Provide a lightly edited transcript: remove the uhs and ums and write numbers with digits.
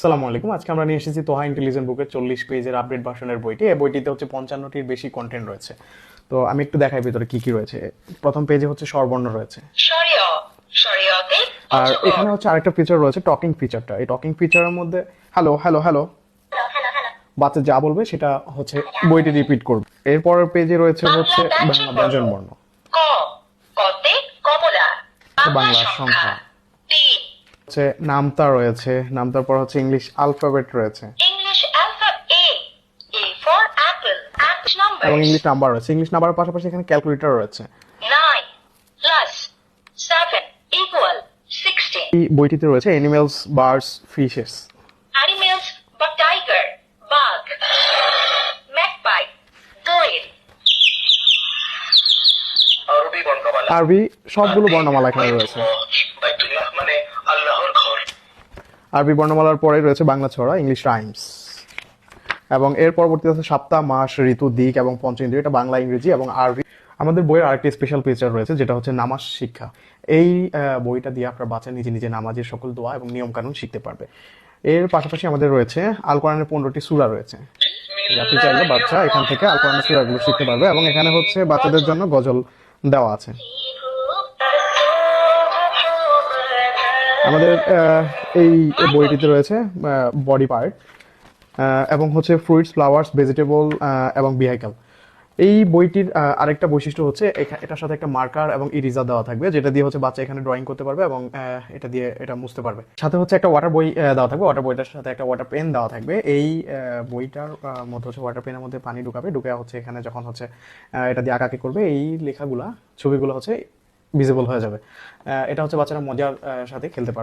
সালামু আলাইকুম। আজকে আমরা নিয়ে এসেছি তোহা ইন্টেলিজেন্ট বুকের 40 পেজের আপডেট ভার্সনের বইটি। এই বইটিতে হচ্ছে 55টির বেশি কন্টেন্ট রয়েছে। তো আমি একটু দেখাই ভিতরে কি কি রয়েছে। প্রথম পেজে হচ্ছে স্বরবর্ণ রয়েছে, আর এখানে হচ্ছে আরেকটা ফিচার রয়েছে টকিং ফিচারটা। এই টকিং ফিচারের মধ্যে হ্যালো হ্যালো হ্যালো বাচ্চা যা বলবে সেটা হচ্ছে বইটি রিপিট করবে। এরপরের পেজে রয়েছে হচ্ছে বাংলা ব্যঞ্জন বর্ণ, বাংলা সংখ্যা, হচ্ছে নামতা রয়েছে, নামতার পর হচ্ছে ইংলিশ অ্যালফাবেট রয়েছে এবং ইংলিশ নাম্বার রয়েছে। ইংলিশ নাম্বারের পাশাপাশি এখানে ক্যালকুলেটর রয়েছে। এই বইটিতে রয়েছে অ্যানিমেলস, বার্ডস, ফিশেস। আরবি সবগুলো বর্ণমালা এখানে রয়েছে। আরবি বর্ণমালার পরে রয়েছে বাংলা ছড়া, ইংলিশ রাইমস, এবং এর পরবর্তীতে আছে সপ্তাহ, মাস, ঋতু, দিক এবং পঞ্চেন্দ্রিয়। এটা বাংলা, ইংরেজি এবং আরবি। আমাদের বইয়ের আরেকটি স্পেশাল ফিচার রয়েছে যেটা হচ্ছে নামাজ শিক্ষা। এই বইটা দিয়ে আপনার বাচ্চা নিজে নিজে নামাজের সকল দোয়া এবং নিয়ম কানুন শিখতে পারবে। এর পাশাপাশি আমাদের রয়েছে আল কোরআনের 15টি সূরা রয়েছে। আপনি চাইলে বাচ্চা এখান থেকে আল কোরআনের সূরাগুলো শিখতে পারবে, এবং এখানে হচ্ছে বাচ্চাদের জন্য গজল দেওয়া আছে। আমাদের এই বইটিতে রয়েছে বডি পার্ট এবং হচ্ছে ফ্রুইটস, ফ্লাওয়ার্স, ভেজিটেবল এবং ভেহিকল। এই বইটির আরেকটা বৈশিষ্ট্য হচ্ছে এটার সাথে একটা মার্কার এবং ইরেজার দেওয়া থাকবে, যেটা দিয়ে হচ্ছে বাচ্চা এখানে ড্রয়িং করতে পারবে এবং এটা দিয়ে এটা মুছতে পারবে। সাথে হচ্ছে একটা ওয়াটার বই দেওয়া থাকবে, ওয়াটার বইটার সাথে একটা ওয়াটার পেন দেওয়া থাকবে। এই বইটার মধ্যে হচ্ছে ওয়াটার পেনের মধ্যে পানি ঢুকাবে, ঢুকে হচ্ছে এখানে যখন হচ্ছে এটা দিয়ে আঁকাকি করবে এই লেখাগুলা, ছবিগুলো হচ্ছে ভিজিবল হয়ে যাবে। এটা হচ্ছে বাচ্চারা মজার সাথে খেলতে পারবে।